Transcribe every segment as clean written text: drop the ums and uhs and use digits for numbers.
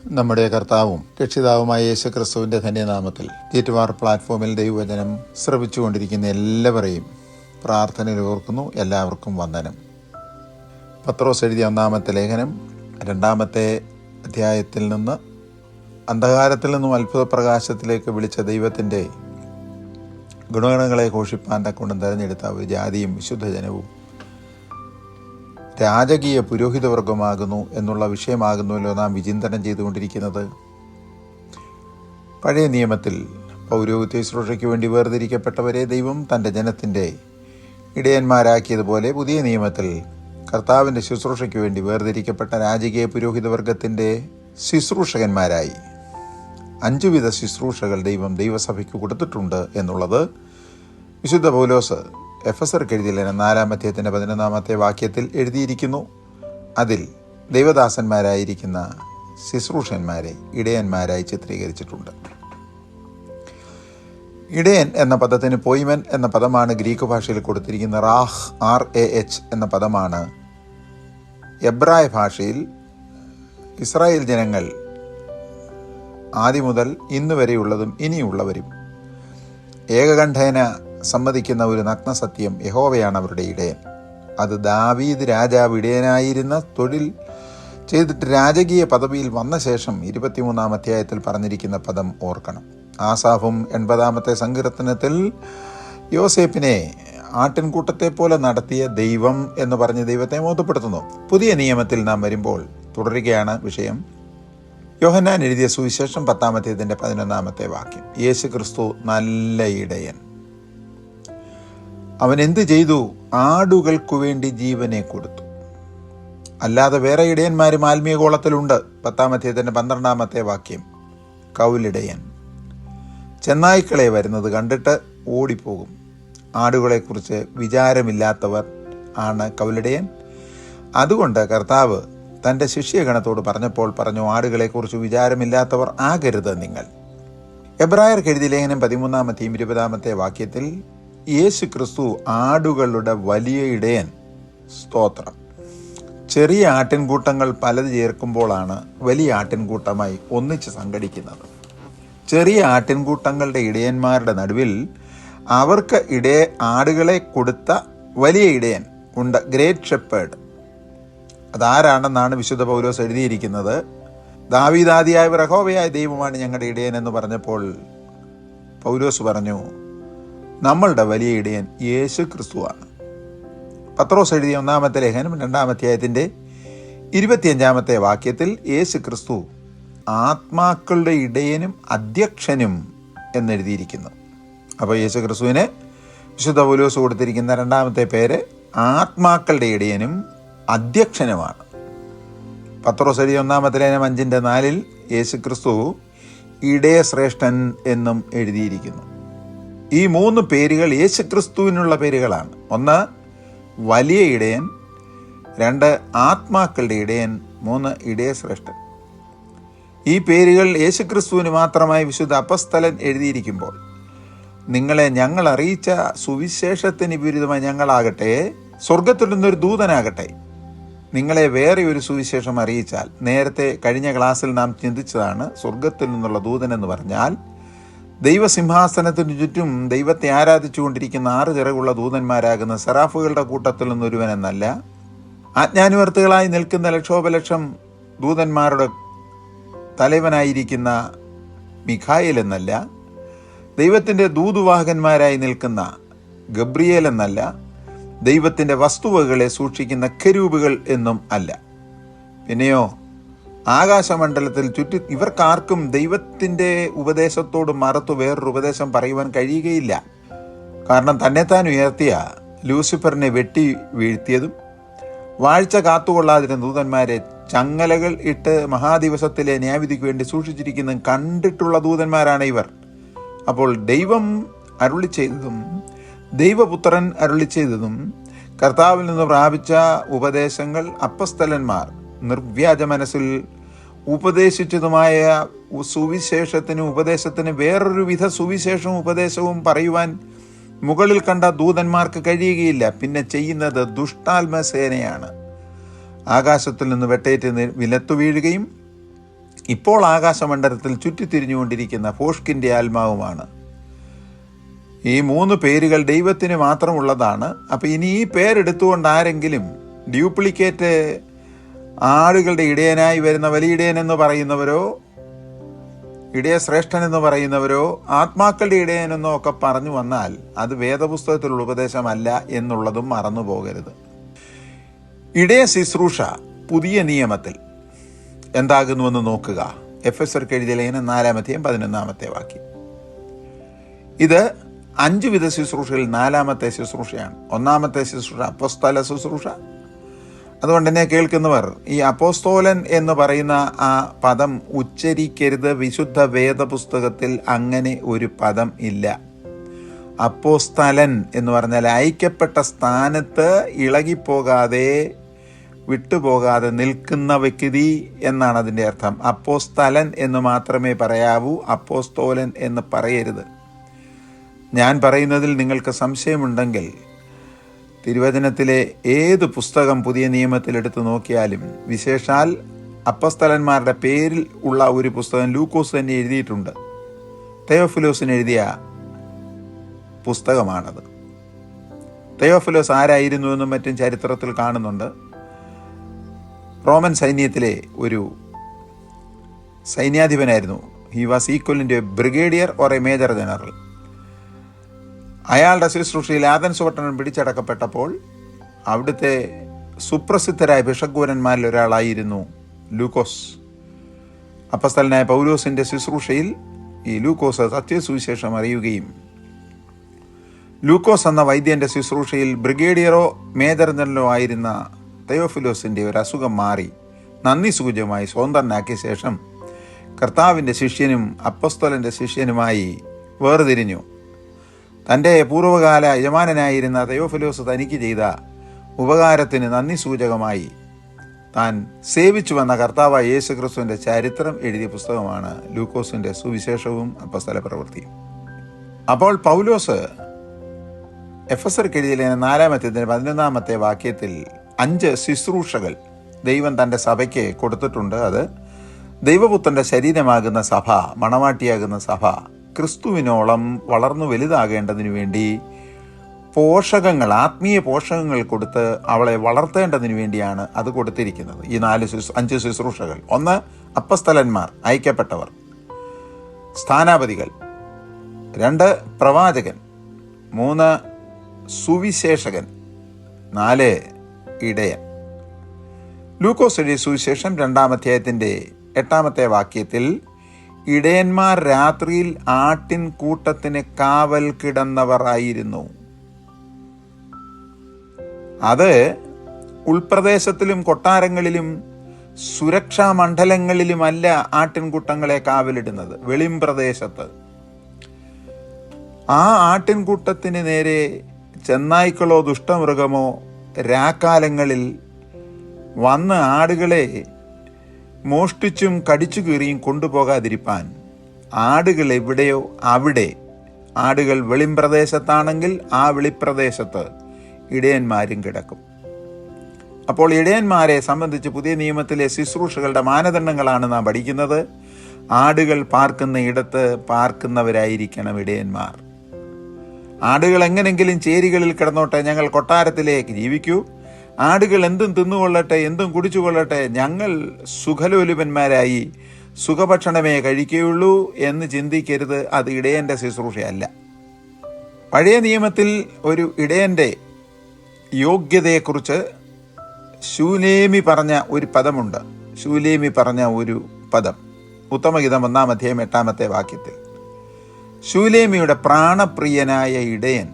നമ്മുടെ കർത്താവും രക്ഷിതാവുമായ യേശുക്രിസ്തുവിന്റെ ധന്യനാമത്തിൽ തീറ്റുവാർ പ്ലാറ്റ്ഫോമിൽ ദൈവവചനം ശ്രവിച്ചുകൊണ്ടിരിക്കുന്ന എല്ലാവരെയും പ്രാർത്ഥനയിൽ ഓർക്കുന്നു. എല്ലാവർക്കും വന്ദനം. പത്രോസ് എഴുതിയ 1-ാമത്തെ ലേഖനം 2-ാമത്തെ അധ്യായത്തിൽ നിന്ന് അന്ധകാരത്തിൽ നിന്നും അത്ഭുത പ്രകാശത്തിലേക്ക് വിളിച്ച ദൈവത്തിൻ്റെ ഗുണഗണങ്ങളെ ഘോഷിപ്പാൻ തക്കൊണ്ടും തെരഞ്ഞെടുത്ത ഒരു ജാതിയും വിശുദ്ധജനവും രാജകീയ പുരോഹിതവർഗമാകുന്നു എന്നുള്ള വിഷയമാകുന്നുവല്ലോ നാം വിചിന്തനം ചെയ്തുകൊണ്ടിരിക്കുന്നത്. പഴയ നിയമത്തിൽ പൗരോഹിത്യ ശുശ്രൂഷയ്ക്ക് വേണ്ടി വേർതിരിക്കപ്പെട്ടവരെ ദൈവം തൻ്റെ ജനത്തിൻ്റെ ഇടയന്മാരാക്കിയതുപോലെ പുതിയ നിയമത്തിൽ കർത്താവിൻ്റെ ശുശ്രൂഷയ്ക്ക് വേണ്ടി വേർതിരിക്കപ്പെട്ട രാജകീയ പുരോഹിതവർഗത്തിൻ്റെ ശുശ്രൂഷകന്മാരായി 5 വിധ ശുശ്രൂഷകൾ ദൈവം ദൈവസഭയ്ക്ക് കൊടുത്തിട്ടുണ്ട് എന്നുള്ളത് വിശുദ്ധ പൗലോസ് എഫെസർക്ക് എഴുതിയ 4-ാം അധ്യായത്തിൻ്റെ 11-ാമത്തെ വാക്യത്തിൽ എഴുതിയിരിക്കുന്നു. അതിൽ ദൈവദാസന്മാരായിരിക്കുന്ന ശുശ്രൂഷന്മാരെ ഇടയന്മാരായി ചിത്രീകരിച്ചിട്ടുണ്ട്. ഇടയൻ എന്ന പദത്തിന് പോയിമൻ എന്ന പദമാണ് ഗ്രീക്ക് ഭാഷയിൽ കൊടുത്തിരിക്കുന്ന. RAH എന്ന പദമാണ് എബ്രായ ഭാഷയിൽ ഇസ്രായേൽ ജനങ്ങൾ ആദ്യം മുതൽ ഇന്ന് വരെയുള്ളതും ഇനിയുള്ളവരും ഏകകണ്ഠേന സമ്മതിക്കുന്ന ഒരു നഗ്നസത്യം. യഹോവയാണ് അവരുടെ ഇടയൻ. അത് ദാവീദ് രാജാവ് ഇടയനായിരുന്ന തൊഴിൽ ചെയ്തിട്ട് രാജകീയ പദവിയിൽ വന്ന ശേഷം 23-ാം അധ്യായത്തിൽ പറഞ്ഞിരിക്കുന്ന പദം ഓർക്കണം. ആസാഫും 80-ാമത്തെ സങ്കീർത്തനത്തിൽ യോസേപ്പിനെ ആട്ടിൻകൂട്ടത്തെ പോലെ നടത്തിയ ദൈവം എന്ന് പറഞ്ഞ് ദൈവത്തെ മോഹപ്പെടുത്തുന്നു. പുതിയ നിയമത്തിൽ നാം വരുമ്പോൾ തുടരുകയാണ് വിഷയം. യോഹന്നാൻ എഴുതിയ സുവിശേഷം 10-ാം അധ്യായത്തിൻ്റെ 11-ാമത്തെ വാക്യം. യേശു ക്രിസ്തു നല്ല ഇടയൻ. അവൻ എന്ത് ചെയ്തു? ആടുകൾക്കു വേണ്ടി ജീവനെ കൊടുത്തു. അല്ലാതെ വേറെ ഇടയന്മാരും ആത്മീയ ഗോളത്തിലുണ്ട്. 10-ാം അധ്യായത്തിൻ്റെ 12-ാമത്തെ വാക്യം. കൗലിടയൻ ചെന്നായ്ക്കളെ വരുന്നത് കണ്ടിട്ട് ഓടിപ്പോകും. ആടുകളെക്കുറിച്ച് വിചാരമില്ലാത്തവർ ആണ് കൗലിടയൻ. അതുകൊണ്ട് കർത്താവ് തൻ്റെ ശിഷ്യഗണത്തോട് പറഞ്ഞപ്പോൾ പറഞ്ഞു, ആടുകളെക്കുറിച്ച് വിചാരമില്ലാത്തവർ ആകരുത് നിങ്ങൾ. എബ്രായർക്ക് എഴുതിയ ലേഖനം 13-ാം അധ്യായം 20-ാമത്തെ വാക്യത്തിൽ യേശു ക്രിസ്തു ആടുകളുടെ വലിയ ഇടയൻ. സ്തോത്രം. ചെറിയ ആട്ടിൻകൂട്ടങ്ങൾ പലത് ചേർക്കുമ്പോഴാണ് വലിയ ആട്ടിൻകൂട്ടമായി ഒന്നിച്ച് സംഘടിക്കുന്നത്. ചെറിയ ആട്ടിൻകൂട്ടങ്ങളുടെ ഇടയന്മാരുടെ നടുവിൽ അവർക്ക് ആടുകളെ കൊടുത്ത വലിയ ഇടയൻ ഉണ്ട്, ഗ്രേറ്റ് ഷെപ്പേർഡ്. അതാരാണെന്നാണ് വിശുദ്ധ പൗലോസ് എഴുതിയിരിക്കുന്നത്. ദാവീദാദിയായ യഹോവയായ ദൈവമാണ് ഞങ്ങളുടെ ഇടയൻ എന്ന് പറഞ്ഞപ്പോൾ പൗലോസ് പറഞ്ഞു, നമ്മളുടെ വലിയ ഇടയൻ യേശു ക്രിസ്തുവാണ്. പത്രോസ് എഴുതിയ 1-ാമത്തെ ലേഖനം 2-ാം അധ്യായത്തിൻ്റെ 25-ാമത്തെ വാക്യത്തിൽ യേശു ക്രിസ്തു ആത്മാക്കളുടെ ഇടയനും അധ്യക്ഷനും എന്നെഴുതിയിരിക്കുന്നു. അപ്പോൾ യേശു ക്രിസ്തുവിന് വിശുദ്ധ പൗലോസ് കൊടുത്തിരിക്കുന്ന 2-ാമത്തെ പേര് ആത്മാക്കളുടെ ഇടയനും അധ്യക്ഷനുമാണ്. പത്രോസ് എഴുതിയ 1-ാമത്തെ ലേഖനം 5-4 യേശു ക്രിസ്തു ഇടയശ്രേഷ്ഠൻ എന്നും എഴുതിയിരിക്കുന്നു. ഈ 3 പേരുകൾ യേശു ക്രിസ്തുവിനുള്ള പേരുകളാണ്. 1 വലിയ ഇടയൻ, 2 ആത്മാക്കളുടെ ഇടയൻ, 3 ഇടയശ്രേഷ്ഠൻ. ഈ പേരുകൾ യേശു ക്രിസ്തുവിന് മാത്രമായി വിശുദ്ധ അപ്പസ്തലൻ എഴുതിയിരിക്കുമ്പോൾ നിങ്ങളെ ഞങ്ങൾ അറിയിച്ച സുവിശേഷത്തിന് വിരുദ്ധമായി ഞങ്ങളാകട്ടെ, സ്വർഗത്തിൽ നിന്നൊരു ദൂതനാകട്ടെ നിങ്ങളെ വേറെ ഒരു സുവിശേഷം അറിയിച്ചാൽ, നേരത്തെ കഴിഞ്ഞ ക്ലാസ്സിൽ നാം ചിന്തിച്ചതാണ്, സ്വർഗത്തിൽ നിന്നുള്ള ദൂതൻ എന്ന് പറഞ്ഞാൽ ദൈവസിംഹാസനത്തിനു ചുറ്റും ദൈവത്തെ ആരാധിച്ചുകൊണ്ടിരിക്കുന്ന 6 ചിറകുള്ള ദൂതന്മാരാകുന്ന സെറാഫുകളുടെ കൂട്ടത്തിൽ നിന്നൊരുവനെന്നല്ല, ആജ്ഞാനുവർത്തികളായി നിൽക്കുന്ന ലക്ഷോപലക്ഷം ദൂതന്മാരുടെ തലവനായിരിക്കുന്ന മിഖായേൽ എന്നല്ല, ദൈവത്തിൻ്റെ ദൂതുവാഹകന്മാരായി നിൽക്കുന്ന ഗബ്രിയേൽ എന്നല്ല, ദൈവത്തിൻ്റെ വസ്തുവകളെ സൂക്ഷിക്കുന്ന കെരൂബുകൾ എന്നും അല്ല. പിന്നെയോ ആകാശമണ്ഡലത്തിൽ ചുറ്റും ഇവർക്കാർക്കും ദൈവത്തിൻ്റെ ഉപദേശത്തോട് മറത്തു വേറൊരു ഉപദേശം പറയുവാൻ കഴിയുകയില്ല. കാരണം തന്നെത്താൻ ഉയർത്തിയ ലൂസിഫറിനെ വെട്ടി വീഴ്ത്തിയതും വാഴ്ച കാത്തുകൊള്ളാതിരുന്ന ദൂതന്മാരെ ചങ്ങലകൾ ഇട്ട് മഹാദിവസത്തിലെ ന്യായവിധിക്ക് വേണ്ടി സൂക്ഷിച്ചിരിക്കുന്നതും കണ്ടിട്ടുള്ള ദൂതന്മാരാണ് ഇവർ. അപ്പോൾ ദൈവം അരുളി ചെയ്തതും ദൈവപുത്രൻ അരുളി ചെയ്തതും കർത്താവിൽ നിന്ന് പ്രാപിച്ച ഉപദേശങ്ങൾ അപ്പസ്തലന്മാർ നിർവ്യാജ മനസ്സിൽ ഉപദേശിച്ചതുമായ ഉപദേശത്തിന് വേറൊരു വിധ സുവിശേഷവും ഉപദേശവും പറയുവാൻ മുകളിൽ കണ്ട ദൂതന്മാർക്ക് കഴിയുകയില്ല. പിന്നെ ചെയ്യുന്നത് ദുഷ്ടാത്മസേനയാണ്. ആകാശത്തിൽ നിന്ന് വെട്ടേറ്റ് നിലത്തു വീഴുകയും ഇപ്പോൾ ആകാശമണ്ഡലത്തിൽ ചുറ്റിത്തിരിഞ്ഞുകൊണ്ടിരിക്കുന്ന ഫോഷ്കിൻ്റെ ആത്മാവുമാണ്. ഈ 3 പേരുകൾ ദൈവത്തിന് മാത്രമുള്ളതാണ്. അപ്പോൾ ഇനി ഈ പേരെടുത്തുകൊണ്ട് ആരെങ്കിലും ഡ്യൂപ്ലിക്കേറ്റ് ആളുകളുടെ ഇടയനായി വരുന്ന വലിയ ഇടയൻ എന്ന് പറയുന്നവരോ ഇടയശ്രേഷ്ഠൻ എന്ന് പറയുന്നവരോ ആത്മാക്കളുടെ ഇടയനെന്നോ ഒക്കെ പറഞ്ഞു വന്നാൽ അത് വേദപുസ്തകത്തിലുള്ള ഉപദേശമല്ല എന്നുള്ളതും മറന്നു പോകരുത്. ഇടയ ശുശ്രൂഷ പുതിയ നിയമത്തിൽ എന്താകുന്നുവെന്ന് നോക്കുക. എഫെസ്യർക്ക് എഴുതിയ ലേഖനം 4-11 വാക്യം. ഇത് 5 വിധ ശുശ്രൂഷകളിൽ 4ാമത്തെ ശുശ്രൂഷയാണ്. 1ാമത്തെ ശുശ്രൂഷ അപ്പോസ്തല ശുശ്രൂഷ. അതുകൊണ്ട് തന്നെ കേൾക്കുന്നവർ ഈ അപ്പോസ്തോലൻ എന്ന് പറയുന്ന ആ പദം ഉച്ചരിക്കരുത്. വിശുദ്ധ വേദപുസ്തകത്തിൽ അങ്ങനെ ഒരു പദം ഇല്ല. അപ്പോസ്തലൻ എന്ന് പറഞ്ഞാൽ അയക്കപ്പെട്ട സ്ഥാനത്ത് ഇളകിപ്പോകാതെ വിട്ടുപോകാതെ നിൽക്കുന്ന വ്യക്തി എന്നാണ് അതിൻ്റെ അർത്ഥം. അപ്പോസ്തലൻ എന്ന് മാത്രമേ പറയാവൂ, അപ്പോസ്തോലൻ എന്ന് പറയരുത്. ഞാൻ പറയുന്നതിൽ നിങ്ങൾക്ക് സംശയമുണ്ടെങ്കിൽ തിരുവചനത്തിലെ ഏത് പുസ്തകം പുതിയ നിയമത്തിൽ എടുത്തു നോക്കിയാലും, വിശേഷാൽ അപ്പസ്തലന്മാരുടെ പേരിൽ ഉള്ള ഒരു പുസ്തകം ലൂക്കോസ് തന്നെ എഴുതിയിട്ടുണ്ട്. തെയോഫിലോസിന് എഴുതിയ പുസ്തകമാണത്. തെയോഫിലോസ് ആരായിരുന്നുവെന്നും മറ്റും ചരിത്രത്തിൽ കാണുന്നുണ്ട്. റോമൻ സൈന്യത്തിലെ ഒരു സൈന്യാധിപനായിരുന്നു. ഹി വാസ് ഈക്വലിൻ്റെ brigadier or a major general. അയാളുടെ ശുശ്രൂഷയിൽ ആഥൻസ് പട്ടണം പിടിച്ചടക്കപ്പെട്ടപ്പോൾ അവിടുത്തെ സുപ്രസിദ്ധരായ ഭിഷഗ്വരന്മാരിൽ ഒരാളായിരുന്നു ലൂക്കോസ്. അപ്പസ്തലനായ പൗലോസിൻ്റെ ശുശ്രൂഷയിൽ ഈ ലൂക്കോസ് സത്യസുവിശേഷം അറിയുകയും ലൂക്കോസ് എന്ന വൈദ്യൻ്റെ ശുശ്രൂഷയിൽ ബ്രിഗേഡിയറോ മേജർ ജനറലോ ആയിരുന്ന തെയോഫിലോസിൻ്റെ ഒരു അസുഖം മാറി നന്ദി സൂചകമായി സ്വതന്ത്രനാക്കിയ ശേഷം കർത്താവിൻ്റെ ശിഷ്യനും അപ്പസ്തോലൻ്റെ ശിഷ്യനുമായി വേർതിരിഞ്ഞു. തൻ്റെ പൂർവ്വകാല യജമാനനായിരുന്ന തെയോഫിലോസ് തനിക്ക് ചെയ്ത ഉപകാരത്തിന് നന്ദി സൂചകമായി താൻ സേവിച്ചു വന്ന കർത്താവായ യേശുക്രിസ്തുവിൻ്റെ ചരിത്രം എഴുതിയ പുസ്തകമാണ് ലൂക്കോസിൻ്റെ സുവിശേഷവും അപ്പസ്തല പ്രവൃത്തിയും. അപ്പോൾ പൗലോസ് എഫെസ്യർക്ക് എഴുതിയ ലേഖനം 4-11 വാക്യത്തിൽ 5 ശുശ്രൂഷകൾ ദൈവം തൻ്റെ സഭയ്ക്ക് കൊടുത്തിട്ടുണ്ട്. അത് ദൈവപുത്രൻ്റെ ശരീരമാകുന്ന സഭ, മണവാട്ടിയാകുന്ന സഭ ക്രിസ്തുവിനോളം വളർന്നു വലുതാകേണ്ടതിനു വേണ്ടി പോഷകങ്ങൾ, ആത്മീയ പോഷകങ്ങൾ കൊടുത്ത് അവളെ വളർത്തേണ്ടതിന് വേണ്ടിയാണ് അത് കൊടുത്തിരിക്കുന്നത്. ഈ 5 ശുശ്രൂഷകൾ. 1 അപ്പസ്തലന്മാർ, അയക്കപ്പെട്ടവർ, സ്ഥാനാപതികൾ. 2 പ്രവാചകൻ. 3 സുവിശേഷകൻ. 4 ഇടയൻ. ലൂക്കോസ് എഴുതിയ സുവിശേഷം 2-ാം അധ്യായത്തിൻ്റെ 8-ാമത്തെ വാക്യത്തിൽ ഇടയന്മാർ രാത്രിയിൽ ആട്ടിൻ കൂട്ടത്തിന് കാവൽ കിടന്നവർ ആയിരുന്നു. അത് ഉൾപ്രദേശത്തിലും കൊട്ടാരങ്ങളിലും സുരക്ഷാ മണ്ഡലങ്ങളിലുമല്ല ആട്ടിൻകൂട്ടങ്ങളെ കാവലിടുന്നത്, വെളിംപ്രദേശത്ത്. ആ ആട്ടിൻകൂട്ടത്തിന് നേരെ ചെന്നായ്ക്കളോ ദുഷ്ടമൃഗമോ രാക്കാലങ്ങളിൽ വന്ന് ആടുകളെ മോഷ്ടിച്ചും കടിച്ചു കീറിയും കൊണ്ടുപോകാതിരിപ്പാൻ ആടുകൾ എവിടെയോ അവിടെ, ആടുകൾ വെളിംപ്രദേശത്താണെങ്കിൽ ആ വെളിപ്രദേശത്ത് ഇടയന്മാരും കിടക്കും. അപ്പോൾ ഇടയന്മാരെ സംബന്ധിച്ച് പുതിയ നിയമത്തിലെ ശുശ്രൂഷകളുടെ മാനദണ്ഡങ്ങളാണ് നാം പഠിക്കുന്നത്. ആടുകൾ പാർക്കുന്ന ഇടത്ത് പാർക്കുന്നവരായിരിക്കണം ഇടയന്മാർ. ആടുകൾ എങ്ങനെങ്കിലും ചേരികളിൽ കിടന്നോട്ടെ, ഞങ്ങൾ കൊട്ടാരത്തിലേക്ക് ജീവിക്കൂ, ആടുകൾ എന്തും തിന്നുകൊള്ളട്ടെ, എന്തും കുടിച്ചുകൊള്ളട്ടെ, ഞങ്ങൾ സുഖലോലുപന്മാരായി സുഖഭക്ഷണമേ കഴിക്കുകയുള്ളൂ എന്ന് ചിന്തിക്കരുത്. അത് ഇടയൻ്റെ ശുശ്രൂഷയല്ല. പഴയ നിയമത്തിൽ ഒരു ഇടയൻ്റെ യോഗ്യതയെക്കുറിച്ച് ശൂലേമി പറഞ്ഞ ഒരു പദമുണ്ട്. ശൂലേമി പറഞ്ഞ ഒരു പദം ഉത്തമഗീതം 1-ാം അധ്യായം 8-ാമത്തെ വാക്യത്തിൽ. ശൂലേമിയുടെ പ്രാണപ്രിയനായ ഇടയൻ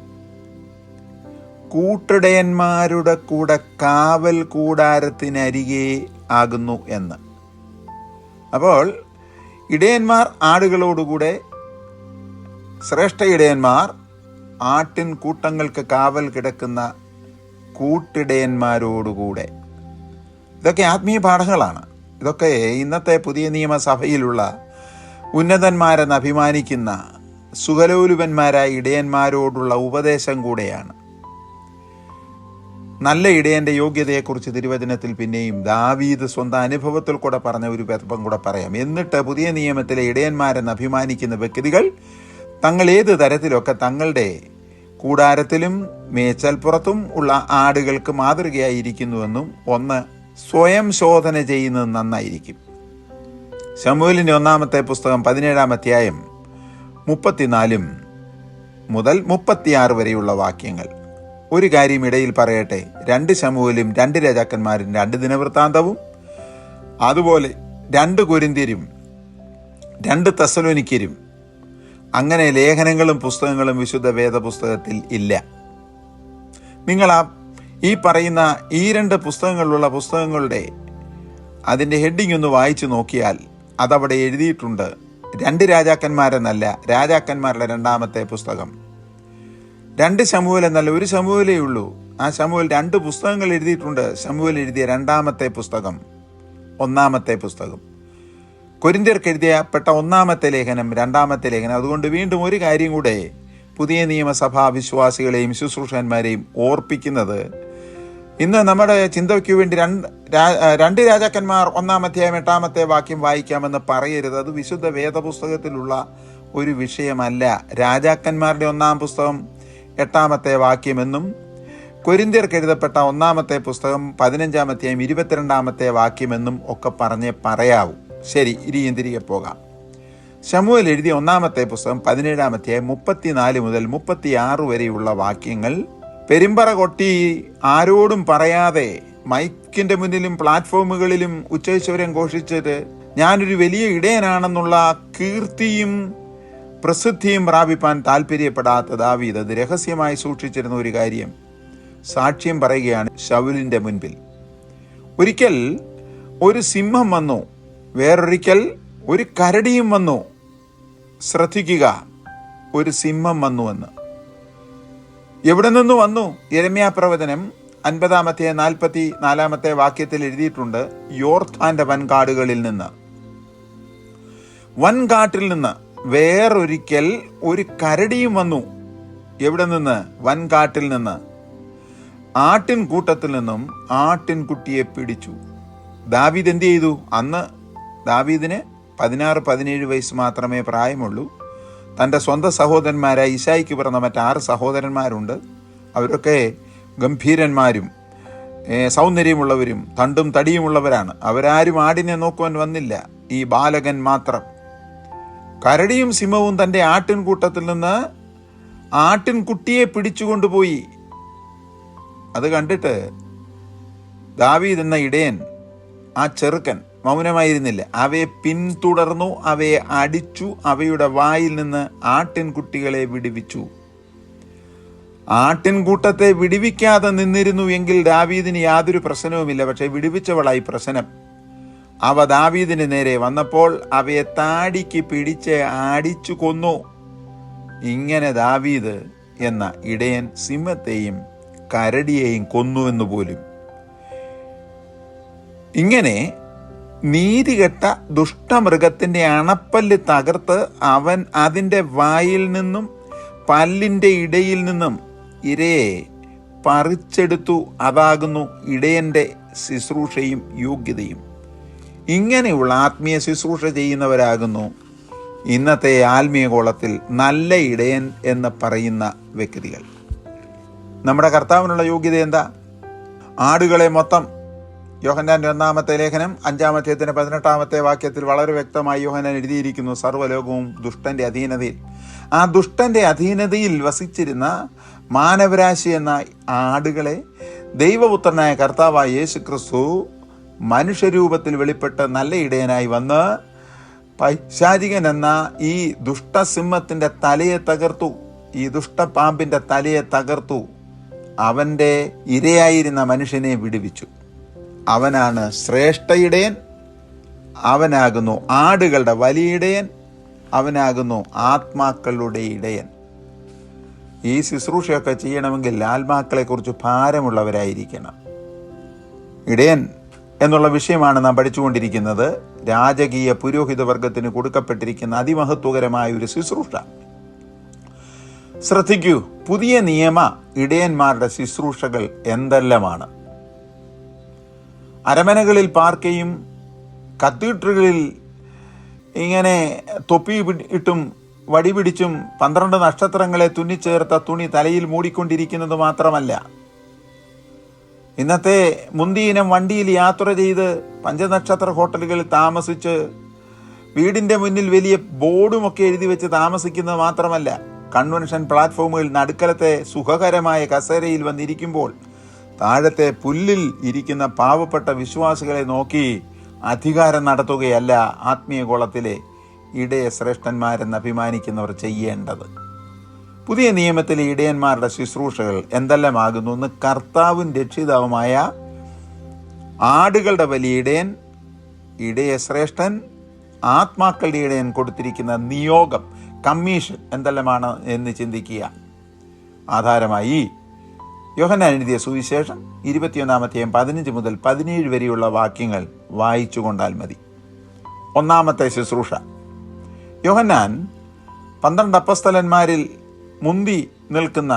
കൂട്ടിടയന്മാരുടെ കൂടെ കാവൽ കൂടാരത്തിനരികെ ആകുന്നു എന്ന്. അപ്പോൾ ഇടയന്മാർ ആടുകളോടുകൂടെ, ശ്രേഷ്ഠ ഇടയന്മാർ ആട്ടിൻ കൂട്ടങ്ങൾക്ക് കാവൽ കിടക്കുന്ന കൂട്ടിടയന്മാരോടുകൂടെ. ഇതൊക്കെ ആത്മീയ പാഠങ്ങളാണ്. ഇതൊക്കെ ഇന്നത്തെ പുതിയ നിയമസഭയിലുള്ള ഉന്നതന്മാരെന്ന് അഭിമാനിക്കുന്ന സുഖലോലുപന്മാരായ ഇടയന്മാരോടുള്ള ഉപദേശം കൂടെയാണ്. നല്ല ഇടയൻ്റെ യോഗ്യതയെക്കുറിച്ച് തിരുവചനത്തിൽ പിന്നെയും ദാവീദ് സ്വന്തം അനുഭവത്തിൽ കൂടെ പറഞ്ഞ ഒരു പദം കൂടെ പറയാം. എന്നിട്ട് പുതിയ നിയമത്തിലെ ഇടയന്മാരെന്ന് അഭിമാനിക്കുന്ന വ്യക്തികൾ തങ്ങൾ ഏത് തരത്തിലൊക്കെ തങ്ങളുടെ കൂടാരത്തിലും മേച്ചൽപ്പുറത്തും ഉള്ള ആടുകൾക്ക് മാതൃകയായിരിക്കുന്നുവെന്നും ഒന്ന് സ്വയം ശോധന ചെയ്യുന്നത് നന്നായിരിക്കും. ശമൂവേലിൻ്റെ 1-ാമത്തെ പുസ്തകം 17-ാം അധ്യായം 34 മുതൽ 36 വരെയുള്ള വാക്യങ്ങൾ. ഒരു കാര്യം ഇടയിൽ പറയട്ടെ. 2 ശമൂവേലും 2 രാജാക്കന്മാരും 2 ദിനവൃത്താന്തവും അതുപോലെ 2 കൊരിന്ത്യരും 2 തെസ്സലോനിക്കരും അങ്ങനെ ലേഖനങ്ങളും പുസ്തകങ്ങളും വിശുദ്ധ വേദപുസ്തകത്തിൽ ഇല്ല. നിങ്ങൾ ഈ പറയുന്ന ഈ 2 പുസ്തകങ്ങളിലുള്ള പുസ്തകങ്ങളുടെ അതിൻ്റെ ഹെഡിങ് ഒന്ന് വായിച്ചു നോക്കിയാൽ അതവിടെ എഴുതിയിട്ടുണ്ട്. 2 രാജാക്കന്മാരെന്നല്ല, രാജാക്കന്മാരുടെ 2-ാമത്തെ പുസ്തകം. 2 ശമൂവേൽ എന്നല്ല, ഒരു ശമൂവേലേ ഉള്ളൂ. ആ ശമൂവേൽ 2 പുസ്തകങ്ങൾ എഴുതിയിട്ടുണ്ട്. ശമൂവേൽ എഴുതിയ 2-ാമത്തെ പുസ്തകം, 1-ാമത്തെ പുസ്തകം. കൊരിന്ത്യർക്ക് എഴുതിയപ്പെട്ട 1-ാമത്തെ ലേഖനം, 2-ാമത്തെ ലേഖനം. അതുകൊണ്ട് വീണ്ടും ഒരു കാര്യം കൂടെ പുതിയ നിയമസഭാ വിശ്വാസികളെയും ശുശ്രൂഷന്മാരെയും ഓർപ്പിക്കുന്നത്, ഇന്ന് നമ്മുടെ ചിന്തയ്ക്ക് വേണ്ടി 2 രാജാക്കന്മാർ 1-ാം അധ്യായം 8-ാമത്തെ വാക്യം വായിക്കാമെന്ന് പറയരുത്. അത് വിശുദ്ധ വേദപുസ്തകത്തിലുള്ള ഒരു വിഷയമല്ല. രാജാക്കന്മാരുടെ 1-ാം പുസ്തകം 8-ാമത്തെ വാക്യമെന്നും കൊരിന്ത്യർക്ക് എഴുതപ്പെട്ട 1-ാമത്തെ പുസ്തകം 15-ാം അധ്യായം 22-ാമത്തെ വാക്യമെന്നും ഒക്കെ പറഞ്ഞേ പറയാവൂ. ശരി, ഇനിയും തിരികെ പോകാം. ശമൂവേൽ എഴുതിയ 1-ാമത്തെ പുസ്തകം 17-ാം അധ്യായം 34 മുതൽ 36 വരെയുള്ള വാക്യങ്ങൾ പെരുമ്പറ കൊട്ടി ആരോടും പറയാതെ മൈക്കിൻ്റെ മുന്നിലും പ്ലാറ്റ്ഫോമുകളിലും ഉച്ചൈശ്വര്യം ഘോഷിച്ചിട്ട് ഞാനൊരു വലിയ ഇടയനാണെന്നുള്ള കീർത്തിയും പ്രസിദ്ധിയും പ്രാപിപ്പാൻ താല്പര്യപ്പെടാത്ത ദാവീദ് അത് രഹസ്യമായി സൂക്ഷിച്ചിരുന്ന ഒരു കാര്യം സാക്ഷ്യം പറയുകയാണ് ശൗലിൻ്റെ മുൻപിൽ. ഒരിക്കൽ ഒരു സിംഹം വന്നു, വേറൊരിക്കൽ ഒരു കരടിയും വന്നു. ശ്രദ്ധിക്കുക, ഒരു സിംഹം വന്നുവെന്ന്. എവിടെ നിന്ന് വന്നു? യെരമ്യാ പ്രവചനം 50-ാം അധ്യായം 44-ാമത്തെ വാക്യത്തിൽ എഴുതിയിട്ടുണ്ട്, യോർദാന്റെ വൻകാടുകളിൽ നിന്ന്, വൻകാട്ടിൽ നിന്ന് വേറൊരിക്കൽ ഒരു കരടിയും വന്നു. എവിടെ നിന്ന്? വൻകാട്ടിൽ നിന്ന്. ആട്ടിൻ കൂട്ടത്തിൽ നിന്നും ആട്ടിൻകുട്ടിയെ പിടിച്ചു. ദാവീദ് എന്ത് ചെയ്തു? അന്ന് ദാവീദിന് 16-17 വയസ്സ് മാത്രമേ പ്രായമുള്ളൂ. തൻ്റെ സ്വന്തം സഹോദരന്മാരായ ഇശായിക്ക് പിറന്ന മറ്റ് 6 സഹോദരന്മാരുണ്ട്. അവരൊക്കെ ഗംഭീരന്മാരും സൗന്ദര്യമുള്ളവരും തണ്ടും തടിയുമുള്ളവരാണ്. അവരാരും ആടിനെ നോക്കുവാൻ വന്നില്ല. ഈ ബാലകൻ മാത്രം. കരടിയും സിംഹവും തൻ്റെ ആട്ടിൻകൂട്ടത്തിൽ നിന്ന് ആട്ടിൻകുട്ടിയെ പിടിച്ചുകൊണ്ടുപോയി. അത് കണ്ടിട്ട് ദാവീദ് എന്ന ഇടയൻ, ആ ചെറുക്കൻ, മൗനമായിരുന്നില്ല. അവയെ പിന്തുടർന്നു, അവയെ അടിച്ചു, അവയുടെ വായിൽ നിന്ന് ആട്ടിൻകുട്ടികളെ വിടുവിച്ചു. ആട്ടിൻകൂട്ടത്തെ വിടുവിക്കാതെ നിന്നിരുന്നു എങ്കിൽ ദാവീദിന് യാതൊരു പ്രശ്നവുമില്ല. പക്ഷെ വിടുവിച്ചവളായി പ്രശ്നം. അവ ദാവീദിന് നേരെ വന്നപ്പോൾ അവയെ താടിക്ക് പിടിച്ച് അടിച്ചു കൊന്നു. ഇങ്ങനെ ദാവീദ് എന്ന ഇടയൻ സിംഹത്തെയും കരടിയെയും കൊന്നുവെന്നു പോലും. ഇങ്ങനെ നീതികെട്ട ദുഷ്ടമൃഗത്തിൻ്റെ അണപ്പല്ല് തകർത്ത് അവൻ അതിൻ്റെ വായിൽ നിന്നും പല്ലിൻ്റെ ഇടയിൽ നിന്നും ഇരയെ പറിച്ചെടുത്തു. അതാകുന്നു ഇടയൻ്റെ ശുശ്രൂഷയും യോഗ്യതയും. ഇങ്ങനെയുള്ള ആത്മീയ ശുശ്രൂഷ ചെയ്യുന്നവരാകുന്നു ഇന്നത്തെ ആത്മീയ കോളത്തിൽ നല്ല ഇടയൻ എന്ന് പറയുന്ന വ്യക്തികൾ. നമ്മുടെ കർത്താവിനുള്ള യോഗ്യത എന്താ? ആടുകളെ മൊത്തം യോഹന്നാൻ്റെ 1-ാമത്തെ ലേഖനം 5-ാം അധ്യായത്തിൻ്റെ 18-ാമത്തെ വാക്യത്തിൽ വളരെ വ്യക്തമായി യോഹന്നാൻ എഴുതിയിരിക്കുന്നു, സർവ്വലോകവും ദുഷ്ടൻ്റെ അധീനതയിൽ. ആ ദുഷ്ടൻ്റെ അധീനതയിൽ വസിച്ചിരുന്ന മാനവരാശി എന്ന ആടുകളെ ദൈവപുത്രനായ കർത്താവായ യേശു ക്രിസ്തു മനുഷ്യരൂപത്തിൽ വെളിപ്പെട്ട് നല്ല ഇടയനായി വന്ന് പൈശാചികൻ എന്ന ഈ ദുഷ്ടസിംഹത്തിൻ്റെ തലയെ തകർത്തു. ഈ ദുഷ്ടപാമ്പിൻ്റെ തലയെ തകർത്തു. അവൻ്റെ ഇരയായിരുന്ന മനുഷ്യനെ വിടുവിച്ചു. അവനാണ് ശ്രേഷ്ഠ ഇടയൻ. അവനാകുന്നു ആടുകളുടെ വലിയ ഇടയൻ. അവനാകുന്നു ആത്മാക്കളുടെ ഇടയൻ. ഈ ശുശ്രൂഷയൊക്കെ ചെയ്യണമെങ്കിൽ ആത്മാക്കളെക്കുറിച്ച് ഭാരമുള്ളവരായിരിക്കണം. ഇടയൻ എന്നുള്ള വിഷയമാണ് നാം പഠിച്ചുകൊണ്ടിരിക്കുന്നത്. രാജകീയ പുരോഹിത വർഗത്തിന് കൊടുക്കപ്പെട്ടിരിക്കുന്ന അതിമഹത്വകരമായ ഒരു ശുശ്രൂഷ. ശ്രദ്ധിക്കൂ, പുതിയ നിയമ ഇടയന്മാരുടെ ശുശ്രൂഷകൾ എന്തെല്ലാമാണ്. അരമനകളിൽ പാർക്കുകയും കത്തീഡ്രലുകളിൽ ഇങ്ങനെ തൊപ്പി ഇട്ടും വടി പിടിച്ചും 12 നക്ഷത്രങ്ങളെ തുന്നിച്ചേർത്ത തുണി തലയിൽ മൂടിക്കൊണ്ടിരിക്കുന്നത് മാത്രമല്ല, ഇന്നത്തെ മുന്തിയിനം വണ്ടിയിൽ യാത്ര ചെയ്ത് 5 നക്ഷത്ര ഹോട്ടലുകളിൽ താമസിച്ച് വീടിൻ്റെ മുന്നിൽ വലിയ ബോർഡുമൊക്കെ എഴുതി വെച്ച് താമസിക്കുന്നത് മാത്രമല്ല, കൺവെൻഷൻ പ്ലാറ്റ്ഫോമുകളിൽ നടുക്കലത്തെ സുഖകരമായ കസേരയിൽ വന്നിരിക്കുമ്പോൾ താഴത്തെ പുല്ലിൽ ഇരിക്കുന്ന പാവപ്പെട്ട വിശ്വാസികളെ നോക്കി അധികാരം നടത്തുകയല്ല ആത്മീയ ഗോളത്തിലെ ഇടയ ശ്രേഷ്ഠന്മാരെന്ന് അഭിമാനിക്കുന്നവർ ചെയ്യേണ്ടത്. പുതിയ നിയമത്തിലെ ഇടയന്മാരുടെ ശുശ്രൂഷകൾ എന്തെല്ലാമാകുന്നു എന്ന് കർത്താവും രക്ഷിതാവുമായ ആടുകളുടെ വലിയ ഇടയൻ, ഇടയശ്രേഷ്ഠൻ, ആത്മാക്കളുടെ ഇടയൻ കൊടുത്തിരിക്കുന്ന നിയോഗം, കമ്മീഷൻ എന്തെല്ലാമാണ് എന്ന് ചിന്തിക്കുക. ആധാരമായി യോഹന്നാൻ എഴുതിയ സുവിശേഷം 21 15 മുതൽ 17 വരെയുള്ള വാക്യങ്ങൾ വായിച്ചു കൊണ്ടാൽ മതി. ഒന്നാമത്തെ ശുശ്രൂഷ. യോഹന്നാൻ 12 അപ്പസ്തലന്മാരിൽ മുന്തി നിൽക്കുന്ന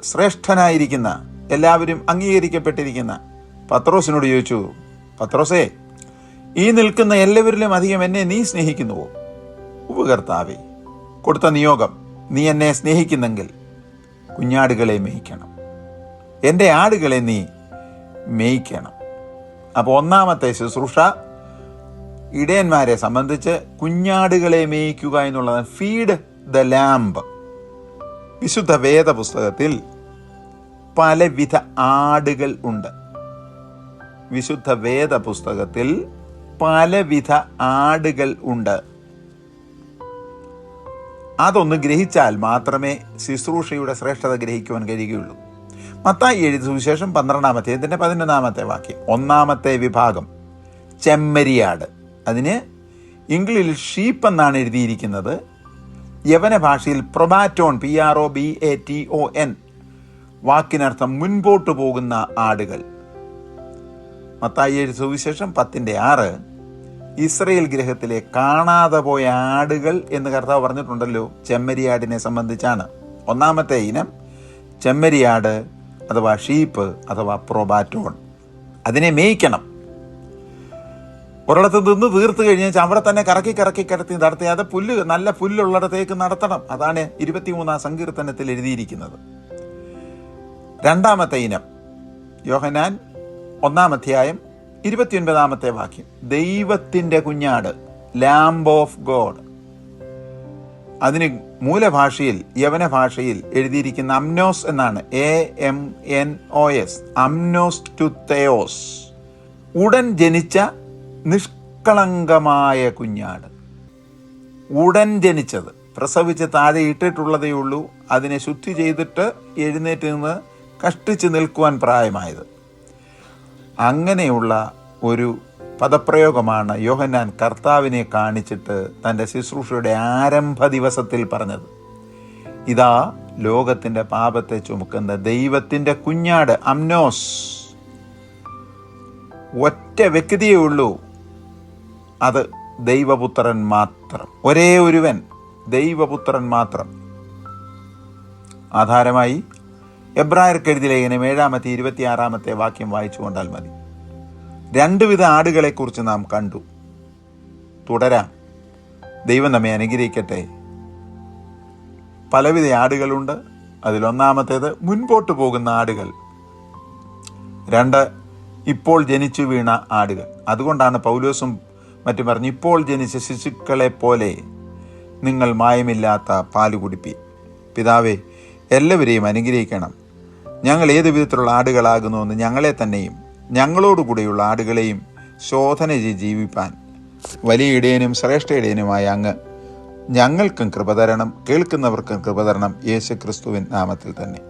ശ്രേഷ്ഠനായിരിക്കുന്ന, എല്ലാവരും അംഗീകരിക്കപ്പെട്ടിരിക്കുന്ന പത്രോസിനോട് ചോദിച്ചു, പത്രോസേ, ഈ നിൽക്കുന്ന എല്ലാവരിലും അധികം എന്നെ നീ സ്നേഹിക്കുന്നുവോ? ഉപകർത്താവേ, കൊടുത്ത നിയോഗം, നീ എന്നെ സ്നേഹിക്കുന്നെങ്കിൽ കുഞ്ഞാടുകളെ മേയ്ക്കണം, എൻ്റെ ആടുകളെ നീ മേയ്ക്കണം. അപ്പോൾ ഒന്നാമത്തെ ശുശ്രൂഷ ഇടയന്മാരെ സംബന്ധിച്ച് കുഞ്ഞാടുകളെ മേയ്ക്കുക എന്നുള്ളതാണ്. Feed the lamb. വിശുദ്ധ വേദപുസ്തകത്തിൽ പലവിധ ആടുകൾ ഉണ്ട്. വിശുദ്ധ വേദപുസ്തകത്തിൽ പലവിധ ആടുകൾ ഉണ്ട്. അതൊന്ന് ഗ്രഹിച്ചാൽ മാത്രമേ ശുശ്രൂഷയുടെ ശ്രേഷ്ഠത ഗ്രഹിക്കുവാൻ കഴിയുകയുള്ളൂ. മത്തായി എഴുതിയ സുവിശേഷം 12 11 വാക്യം. ഒന്നാമത്തെ വിഭാഗം ചെമ്മരിയാട്. അതിന് ഇംഗ്ലീഷിൽ ഷീപ്പ് എന്നാണ് എഴുതിയിരിക്കുന്നത്. യവന ഭാഷയിൽ പ്രൊബാറ്റോൺ, PROBATON, വാക്കിനർത്ഥം മുൻപോട്ട് പോകുന്ന ആടുകൾ. മത്തായി എഴുതിയ സുവിശേഷം 10:6 ഇസ്രയേൽ ഗൃഹത്തിലെ കാണാതെ പോയ ആടുകൾ എന്ന് കർത്താവ് പറഞ്ഞിട്ടുണ്ടല്ലോ. ചെമ്മരിയാടിനെ സംബന്ധിച്ചാണ്. ഒന്നാമത്തെ ഇനം ചെമ്മരിയാട് അഥവാ ഷീപ്പ് അഥവാ പ്രൊബാറ്റോൺ. അതിനെ മേയ്ക്കണം. ഒരിടത്ത് നിന്ന് തീർത്ത് കഴിഞ്ഞാൽ അവിടെ തന്നെ കറക്കി നടത്തി അത് നല്ല പുല്ലുള്ളിടത്തേക്ക് നടത്തണം. അതാണ് 23 സങ്കീർത്തനത്തിൽ എഴുതിയിരിക്കുന്നത്. രണ്ടാമത്തെ ഇനം യോഹന്നാൻ 1 29 വാക്യം. ദൈവത്തിൻ്റെ കുഞ്ഞാട്, ലാംബ് ഓഫ് ഗോഡ്. അതിന് മൂലഭാഷയിൽ, യവന ഭാഷയിൽ എഴുതിയിരിക്കുന്ന അംനോസ് എന്നാണ്. AMNOS, അംനോസ് ടു തെയോസ്. ഉടൻ ജനിച്ച നിഷ്കളങ്കമായ കുഞ്ഞാട്. ഉടൻ ജനിച്ചത്, പ്രസവിച്ച് താഴെ ഇട്ടിട്ടുള്ളതേ ഉള്ളൂ. അതിനെ ശുദ്ധി ചെയ്തിട്ട് എഴുന്നേറ്റ് നിന്ന് കഷ്ടിച്ച് നിൽക്കുവാൻ പ്രായമായത്. അങ്ങനെയുള്ള ഒരു പദപ്രയോഗമാണ് യോഹന്നാൻ കർത്താവിനെ കാണിച്ചിട്ട് തൻ്റെ ശുശ്രൂഷയുടെ ആരംഭ ദിവസത്തിൽ പറഞ്ഞത്. ഇതാ ലോകത്തിൻ്റെ പാപത്തെ ചുമക്കുന്ന ദൈവത്തിൻ്റെ കുഞ്ഞാട്, അംനോസ്. ഒറ്റ വ്യക്തിയേ ഉള്ളൂ, അത് ദൈവപുത്രൻ മാത്രം. ഒരേ ഒരുവൻ, ദൈവപുത്രൻ മാത്രം. ആധാരമായി എബ്രായർക്ക് എഴുതിയ ലേഖനം 7-26 വാക്യം വായിച്ചു കൊണ്ടാൽ മതി. 2 വിധ ആടുകളെക്കുറിച്ച് നാം കണ്ടു. തുടരാം. ദൈവം നമ്മെ അനുഗ്രഹിക്കട്ടെ. പലവിധ ആടുകളുണ്ട്. അതിലൊന്നാമത്തേത് മുൻപോട്ട് പോകുന്ന ആടുകൾ. 2 ഇപ്പോൾ ജനിച്ചു വീണ ആടുകൾ. അതുകൊണ്ടാണ് പൗലോസും മറ്റും പറഞ്ഞു, ഇപ്പോൾ ജനിച്ച ശിശുക്കളെ പോലെ നിങ്ങൾ മായമില്ലാത്ത പാല് കുടിപ്പീൻ. പിതാവേ, എല്ലാവരെയും അനുഗ്രഹിക്കണം. ഞങ്ങൾ ഏത് വിധത്തിലുള്ള ആടുകളാകുന്നുവെന്ന് ഞങ്ങളെ തന്നെയും ഞങ്ങളോടുകൂടെയുള്ള ആടുകളെയും ശോധന ചെയ്ത് ജീവിപ്പാൻ വലിയ ഇടയനും ശ്രേഷ്ഠ ഇടയനുമായ അങ്ങ് ഞങ്ങൾക്കും കൃപ തരണം, കേൾക്കുന്നവർക്കും കൃപ തരണം. യേശുക്രിസ്തുവിൻ നാമത്തിൽ തന്നെ.